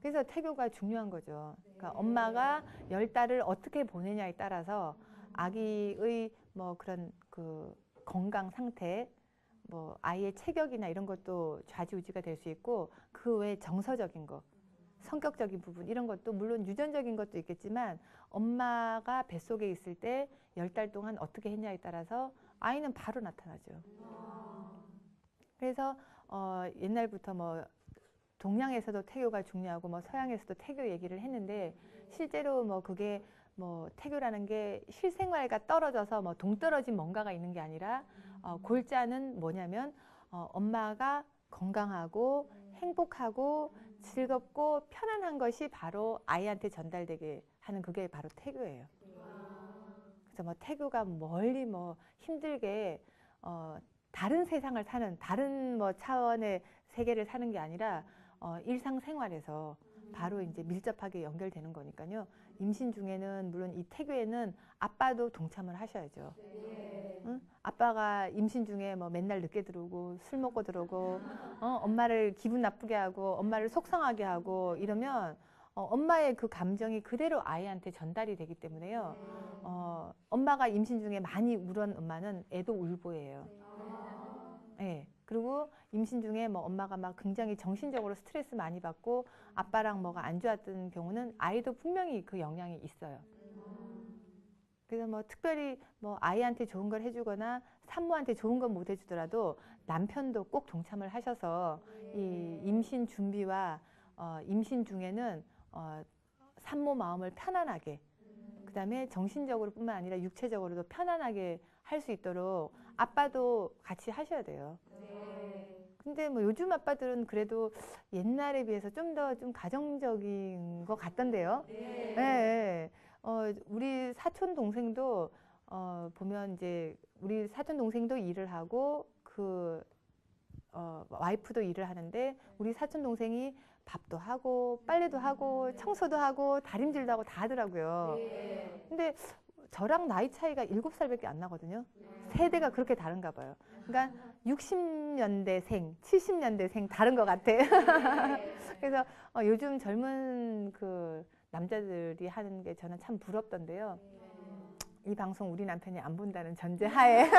그래서 태교가 중요한 거죠. 그러니까 엄마가 10달을 어떻게 보내냐에 따라서 아기의 그런 건강 상태, 아이의 체격이나 이런 것도 좌지우지가 될 수 있고, 그 외에 정서적인 거, 성격적인 부분 이런 것도 물론 유전적인 것도 있겠지만 엄마가 뱃속에 있을 때 10달 동안 어떻게 했냐에 따라서 아이는 바로 나타나죠. 그래서 옛날부터 동양에서도 태교가 중요하고 서양에서도 태교 얘기를 했는데, 실제로 그게 태교라는 게 실생활과 떨어져서 동떨어진 뭔가가 있는 게 아니라 골자는 뭐냐면 엄마가 건강하고 행복하고 즐겁고 편안한 것이 바로 아이한테 전달되게 하는, 그게 바로 태교예요. 그래서 태교가 멀리 힘들게 다른 세상을 사는, 다른 차원의 세계를 사는 게 아니라 일상생활에서 바로 이제 밀접하게 연결되는 거니까요. 임신 중에는 물론 이 태교에는 아빠도 동참을 하셔야죠. 응? 아빠가 임신 중에 맨날 늦게 들어오고 술 먹고 들어오고 엄마를 기분 나쁘게 하고 엄마를 속상하게 하고 이러면 엄마의 그 감정이 그대로 아이한테 전달이 되기 때문에요. 엄마가 임신 중에 많이 울은 엄마는 애도 울보예요. 네. 그리고 임신 중에 엄마가 굉장히 정신적으로 스트레스 많이 받고 아빠랑 안 좋았던 경우는 아이도 분명히 그 영향이 있어요. 그래서 특별히 아이한테 좋은 걸 해주거나 산모한테 좋은 건 못 해주더라도 남편도 꼭 동참을 하셔서 이 임신 준비와 임신 중에는 산모 마음을 편안하게, 그 다음에 정신적으로 뿐만 아니라 육체적으로도 편안하게 할 수 있도록 아빠도 같이 하셔야 돼요. 근데 요즘 아빠들은 그래도 옛날에 비해서 좀 더 가정적인 것 같던데요. 네. 우리 사촌 동생도 보면 이제 우리 사촌 동생도 일을 하고 와이프도 일을 하는데 우리 사촌 동생이 밥도 하고 빨래도 하고 청소도 하고 다림질도 하고 다 하더라고요. 근데 저랑 나이 차이가 7살밖에 안 나거든요. 세대가 그렇게 다른가 봐요. 그러니까 60년대생, 70년대생 다른 것 같아. 그래서 요즘 젊은 그 남자들이 하는 게 저는 참 부럽던데요. 이 방송 우리 남편이 안 본다는 전제하에.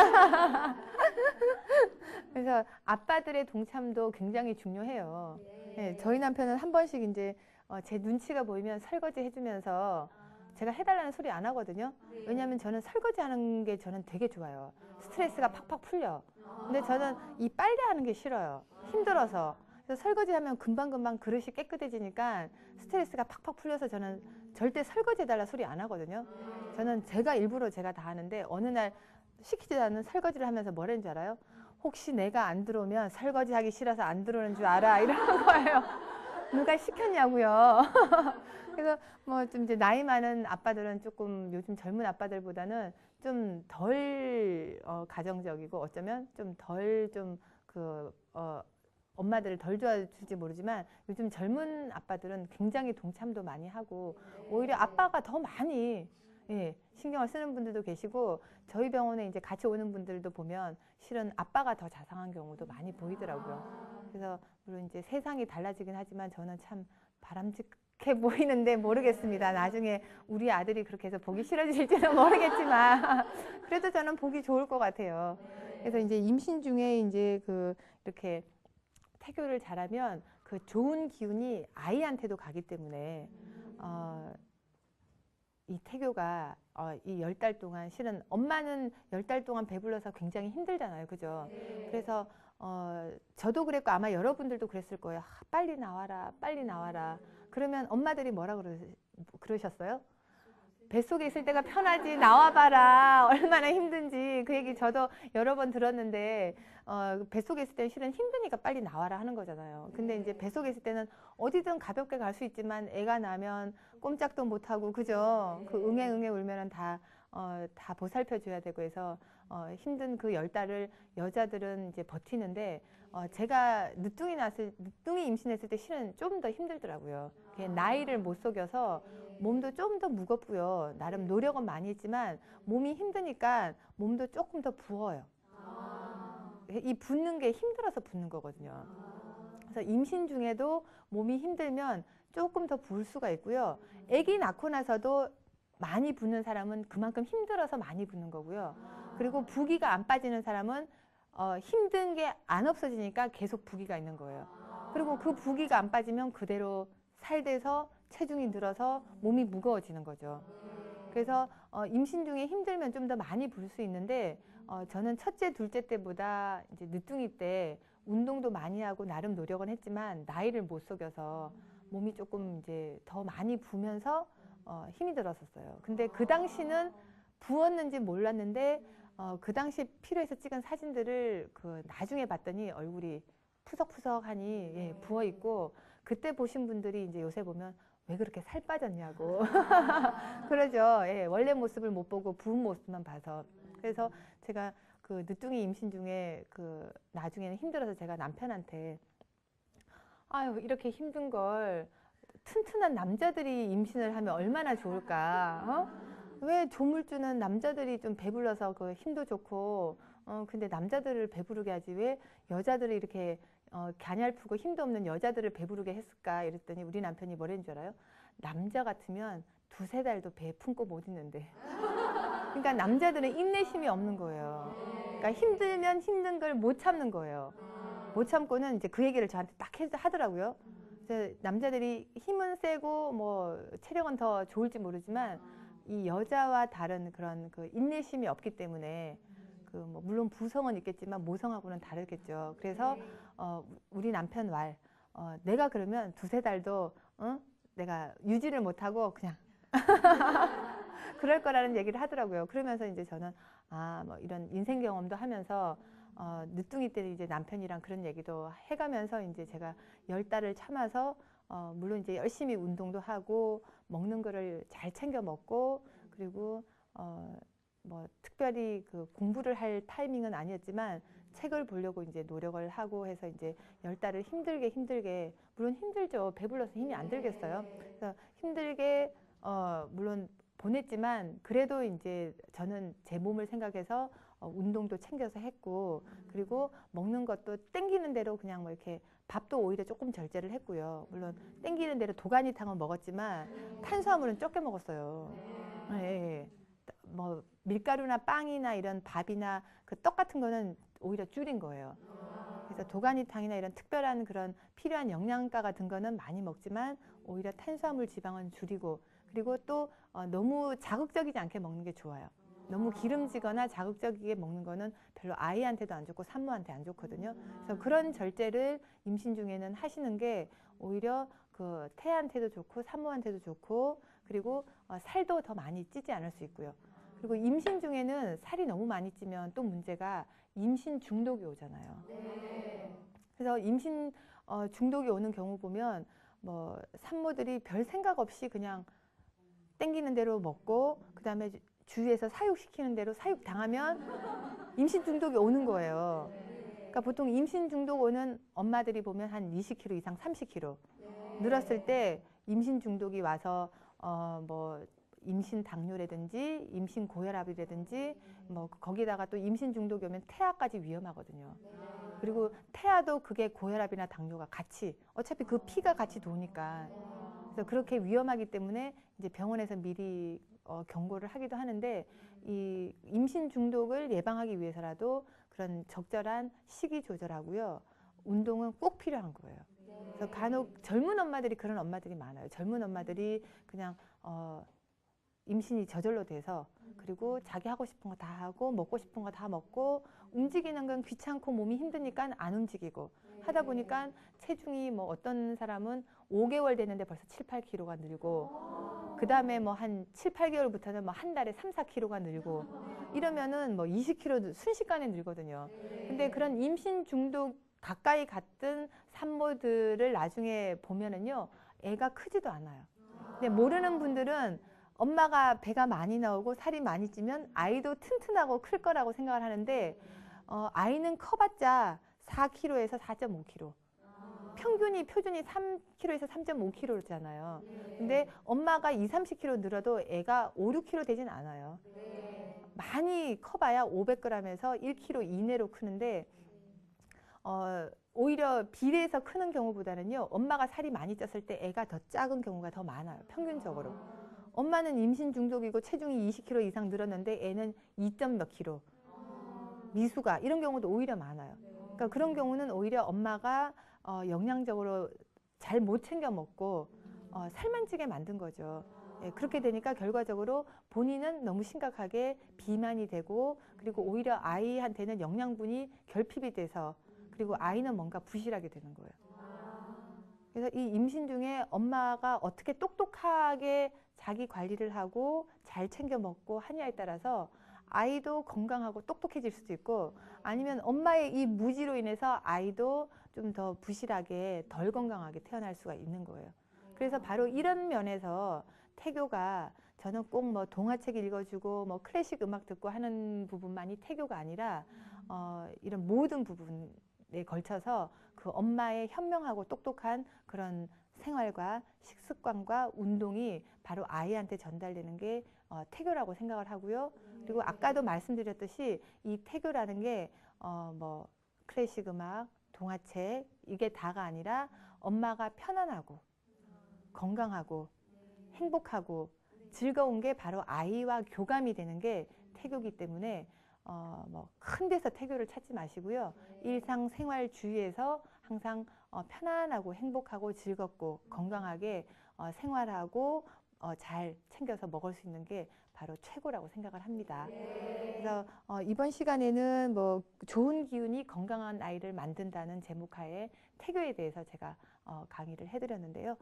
그래서 아빠들의 동참도 굉장히 중요해요. 네, 저희 남편은 한 번씩 이제 제 눈치가 보이면 설거지 해주면서 제가 해달라는 소리 안 하거든요. 왜냐하면 저는 설거지 하는 게 저는 되게 좋아요. 스트레스가 팍팍 풀려. 근데 저는 이 빨래하는 게 싫어요. 힘들어서. 그래서 설거지 하면 금방금방 그릇이 깨끗해지니까 스트레스가 팍팍 풀려서 저는 절대 설거지 해달라 소리 안 하거든요. 저는 제가 일부러 제가 다 하는데 어느 날 시키지도 않는 설거지를 하면서 뭐라는 줄 알아요? 혹시 내가 안 들어오면 설거지 하기 싫어서 안 들어오는 줄 알아? 이러는 거예요. 누가 시켰냐고요. 그래서 뭐 좀 이제 나이 많은 아빠들은 조금 요즘 젊은 아빠들보다는 좀 덜 가정적이고 어쩌면 좀 덜 좀 엄마들을 덜 도와줄지 모르지만 요즘 젊은 아빠들은 굉장히 동참도 많이 하고 오히려 아빠가 더 많이 신경을 쓰는 분들도 계시고 저희 병원에 이제 같이 오는 분들도 보면 실은 아빠가 더 자상한 경우도 많이 보이더라고요. 그래서 물론 이제 세상이 달라지긴 하지만 저는 참 바람직해 보이는데 모르겠습니다. 나중에 우리 아들이 그렇게 해서 보기 싫어질지는 모르겠지만 그래도 저는 보기 좋을 것 같아요. 그래서 이제 임신 중에 이제 이렇게 태교를 잘하면 그 좋은 기운이 아이한테도 가기 때문에 이 태교가 이 10달 동안 실은 엄마는 10달 동안 배불러서 굉장히 힘들잖아요. 그죠? 그래서 저도 그랬고 아마 여러분들도 그랬을 거예요. 빨리 나와라, 빨리 나와라. 그러면 엄마들이 뭐라 그러셨어요? 뱃속에 있을 때가 편하지 나와봐라 얼마나 힘든지 그 얘기 저도 여러 번 들었는데 뱃속에 있을 때는 실은 힘드니까 빨리 나와라 하는 거잖아요. 근데 이제 뱃속에 있을 때는 어디든 가볍게 갈 수 있지만 애가 나면 꼼짝도 못하고 그죠? 그 응애 울면은 다 보살펴 줘야 되고 해서 힘든 그 10달을 여자들은 이제 버티는데 제가 늦둥이 임신했을 때 실은 좀 더 힘들더라고요. 나이를 못 속여서 몸도 좀 더 무겁고요. 나름 노력은 많이 했지만 몸이 힘드니까 몸도 조금 더 부어요. 이 붓는 게 힘들어서 붓는 거거든요. 그래서 임신 중에도 몸이 힘들면 조금 더 부을 수가 있고요. 아기 낳고 나서도 많이 붓는 사람은 그만큼 힘들어서 많이 붓는 거고요. 그리고 부기가 안 빠지는 사람은 힘든 게 안 없어지니까 계속 부기가 있는 거예요. 그리고 그 부기가 안 빠지면 그대로 살돼서 체중이 늘어서 몸이 무거워지는 거죠. 그래서 임신 중에 힘들면 좀 더 많이 불 수 있는데 저는 첫째, 둘째 때보다 이제 늦둥이 때 운동도 많이 하고 나름 노력은 했지만 나이를 못 속여서 몸이 조금 이제 더 많이 부면서 힘이 들었었어요. 근데 그 당시는 부었는지 몰랐는데 그 당시 필요해서 찍은 사진들을 나중에 봤더니 얼굴이 푸석푸석하니 부어 있고 그때 보신 분들이 이제 요새 보면 왜 그렇게 살 빠졌냐고 그러죠. 예, 원래 모습을 못 보고 부은 모습만 봐서. 그래서 제가 그 늦둥이 임신 중에 나중에는 힘들어서 제가 남편한테 아유 이렇게 힘든 걸 튼튼한 남자들이 임신을 하면 얼마나 좋을까. 왜 조물주는 남자들이 좀 배불러서 그 힘도 좋고 근데 남자들을 배부르게 하지 왜 여자들을 이렇게 갸냘프고 힘도 없는 여자들을 배부르게 했을까 이랬더니 우리 남편이 뭐라는 줄 알아요? 남자 같으면 2-3달도 배 품고 못 있는데 그러니까 남자들은 인내심이 없는 거예요. 그러니까 힘들면 힘든 걸 못 참는 거예요. 못 참고는 이제 그 얘기를 저한테 딱 하더라고요. 그래서 남자들이 힘은 세고 뭐 체력은 더 좋을지 모르지만 이 여자와 다른 그런 그 인내심이 없기 때문에 뭐 물론 부성은 있겠지만 모성하고는 다르겠죠. 그래서 우리 남편 말 내가 그러면 2-3달도 내가 유지를 못하고 그냥 그럴 거라는 얘기를 하더라고요. 그러면서 이제 저는 뭐 이런 인생 경험도 하면서 늦둥이 때 이제 남편이랑 그런 얘기도 해가면서 이제 제가 10달을 참아서 물론 이제 열심히 운동도 하고 먹는 거를 잘 챙겨 먹고 그리고 뭐 특별히 그 공부를 할 타이밍은 아니었지만 책을 보려고 이제 노력을 하고 해서 이제 10달을 힘들게 물론 힘들죠. 배불러서 힘이 안 들겠어요. 그래서 힘들게 물론 보냈지만 그래도 이제 저는 제 몸을 생각해서 운동도 챙겨서 했고 그리고 먹는 것도 땡기는 대로 그냥 뭐 이렇게 밥도 오히려 조금 절제를 했고요. 물론 땡기는 대로 도가니탕은 먹었지만 탄수화물은 적게 먹었어요. 예. 뭐 밀가루나 빵이나 이런 밥이나 그 떡 같은 거는 오히려 줄인 거예요. 그래서 도가니탕이나 이런 특별한 그런 필요한 영양가 같은 거는 많이 먹지만 오히려 탄수화물 지방은 줄이고 그리고 또 너무 자극적이지 않게 먹는 게 좋아요. 너무 기름지거나 자극적이게 먹는 거는 별로 아이한테도 안 좋고 산모한테 안 좋거든요. 그래서 그런 절제를 임신 중에는 하시는 게 오히려 그 태아한테도 좋고 산모한테도 좋고 그리고 살도 더 많이 찌지 않을 수 있고요. 그리고 임신 중에는 살이 너무 많이 찌면 또 문제가 임신 중독이 오잖아요. 그래서 임신 중독이 오는 경우 보면 뭐 산모들이 별 생각 없이 그냥 땡기는 대로 먹고 그다음에 주위에서 사육시키는 대로 사육 당하면 임신 중독이 오는 거예요. 그러니까 보통 임신 중독 오는 엄마들이 보면 한 20kg 이상 30kg 늘었을 때 임신 중독이 와서 뭐 임신 당뇨라든지 임신 고혈압이라든지 뭐 거기다가 또 임신 중독이 오면 태아까지 위험하거든요. 그리고 태아도 그게 고혈압이나 당뇨가 같이 어차피 그 피가 같이 도니까 그래서 그렇게 위험하기 때문에 이제 병원에서 미리 경고를 하기도 하는데 이 임신 중독을 예방하기 위해서라도 그런 적절한 식이 조절하고요. 운동은 꼭 필요한 거예요. 그래서 간혹 젊은 엄마들이 그런 엄마들이 많아요. 젊은 엄마들이 그냥 임신이 저절로 돼서 그리고 자기 하고 싶은 거 다 하고 먹고 싶은 거 다 먹고 움직이는 건 귀찮고 몸이 힘드니까 안 움직이고 하다 보니까 체중이 뭐 어떤 사람은 5개월 됐는데 벌써 7, 8kg가 늘고 그 다음에 뭐 한 7, 8개월부터는 뭐 한 달에 3, 4kg가 늘고 이러면은 뭐 20kg 순식간에 늘거든요. 근데 그런 임신 중독 가까이 갔던 산모들을 나중에 보면은요 애가 크지도 않아요. 근데 모르는 분들은 엄마가 배가 많이 나오고 살이 많이 찌면 아이도 튼튼하고 클 거라고 생각을 하는데 아이는 커봤자 4kg에서 4.5kg 표준이 3kg에서 3.5kg잖아요. 근데 엄마가 2, 30kg 늘어도 애가 5, 6kg 되진 않아요. 많이 커봐야 500g에서 1kg 이내로 크는데 오히려 비례해서 크는 경우보다는요 엄마가 살이 많이 쪘을 때 애가 더 작은 경우가 더 많아요. 평균적으로. 엄마는 임신 중독이고 체중이 20kg 이상 늘었는데 애는 2점 몇 kg 미수가 이런 경우도 오히려 많아요. 그러니까 그런 경우는 오히려 엄마가 영양적으로 잘 못 챙겨 먹고 살만 찌게 만든 거죠. 예, 그렇게 되니까 결과적으로 본인은 너무 심각하게 비만이 되고 그리고 오히려 아이한테는 영양분이 결핍이 돼서 그리고 아이는 뭔가 부실하게 되는 거예요. 그래서 이 임신 중에 엄마가 어떻게 똑똑하게 자기 관리를 하고 잘 챙겨 먹고 하냐에 따라서 아이도 건강하고 똑똑해질 수도 있고 아니면 엄마의 이 무지로 인해서 아이도 좀 더 부실하게 덜 건강하게 태어날 수가 있는 거예요. 그래서 바로 이런 면에서 태교가 저는 꼭 뭐 동화책 읽어주고 뭐 클래식 음악 듣고 하는 부분만이 태교가 아니라 이런 모든 부분에 걸쳐서 그 엄마의 현명하고 똑똑한 그런 생활과 식습관과 운동이 바로 아이한테 전달되는 게 태교라고 생각을 하고요. 그리고 아까도 말씀드렸듯이 이 태교라는 게 뭐 클래식 음악, 동화책 이게 다가 아니라 엄마가 편안하고 건강하고 행복하고 즐거운 게 바로 아이와 교감이 되는 게 태교이기 때문에 뭐 큰 데서 태교를 찾지 마시고요. 일상생활 주위에서 항상 편안하고 행복하고 즐겁고 건강하게 생활하고 잘 챙겨서 먹을 수 있는 게 바로 최고라고 생각을 합니다. 그래서 이번 시간에는 뭐 좋은 기운이 건강한 아이를 만든다는 제목하에 태교에 대해서 제가 강의를 해드렸는데요.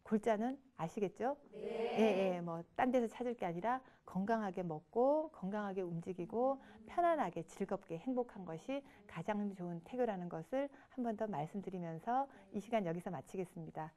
골자는 아시겠죠? 예, 뭐 딴 데서 찾을 게 아니라 건강하게 먹고 건강하게 움직이고 편안하게 즐겁게 행복한 것이 가장 좋은 태교라는 것을 한 번 더 말씀드리면서 이 시간 여기서 마치겠습니다.